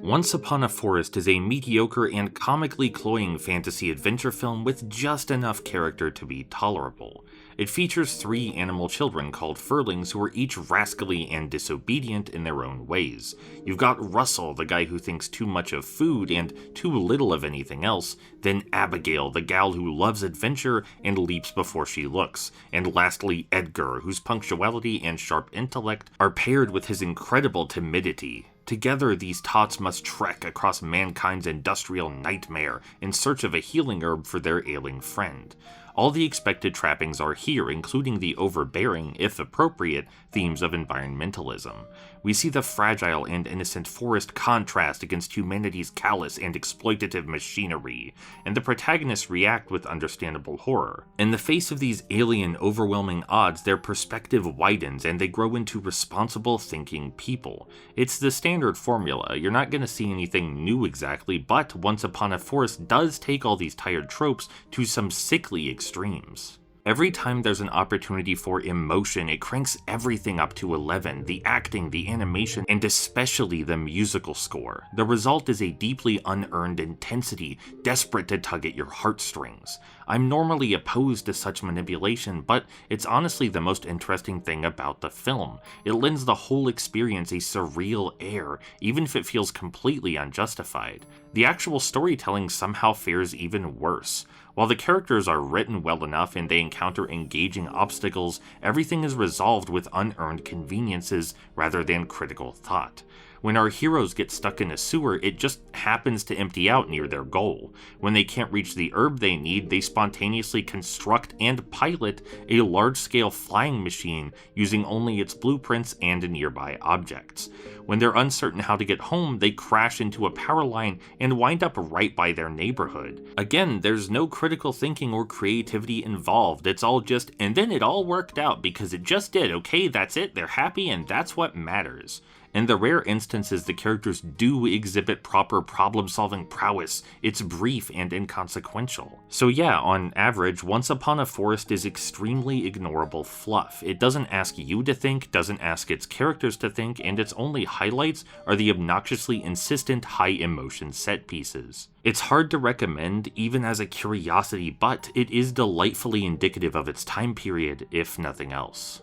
Once Upon a Forest is a mediocre and comically cloying fantasy adventure film with just enough character to be tolerable. It features three animal children called Furlings who are each rascally and disobedient in their own ways. You've got Russell, the guy who thinks too much of food and too little of anything else, then Abigail, the gal who loves adventure and leaps before she looks, and lastly Edgar, whose punctuality and sharp intellect are paired with his incredible timidity. Together, these tots must trek across mankind's industrial nightmare in search of a healing herb for their ailing friend. All the expected trappings are here, including the overbearing, if appropriate, themes of environmentalism. We see the fragile and innocent forest contrast against humanity's callous and exploitative machinery, and the protagonists react with understandable horror. In the face of these alien, overwhelming odds, their perspective widens and they grow into responsible thinking people. It's the standard formula. You're not going to see anything new exactly, but Once Upon a Forest does take all these tired tropes to some sickly extremes. Every time there's an opportunity for emotion, it cranks everything up to 11, the acting, the animation, and especially the musical score. The result is a deeply unearned intensity, desperate to tug at your heartstrings. I'm normally opposed to such manipulation, but it's honestly the most interesting thing about the film. It lends the whole experience a surreal air, even if it feels completely unjustified. The actual storytelling somehow fares even worse. While the characters are written well enough and they encounter engaging obstacles, everything is resolved with unearned conveniences rather than critical thought. When our heroes get stuck in a sewer, it just happens to empty out near their goal. When they can't reach the herb they need, they spontaneously construct and pilot a large-scale flying machine using only its blueprints and nearby objects. When they're uncertain how to get home, they crash into a power line and wind up right by their neighborhood. Again, there's no critical thinking or creativity involved. It's all just, and then it all worked out because it just did. Okay, that's it, they're happy, and that's what matters. In the rare instances the characters do exhibit proper problem-solving prowess, it's brief and inconsequential. So yeah, on average, Once Upon a Forest is extremely ignorable fluff. It doesn't ask you to think, doesn't ask its characters to think, and its only highlights are the obnoxiously insistent high-emotion set pieces. It's hard to recommend, even as a curiosity, but it is delightfully indicative of its time period, if nothing else.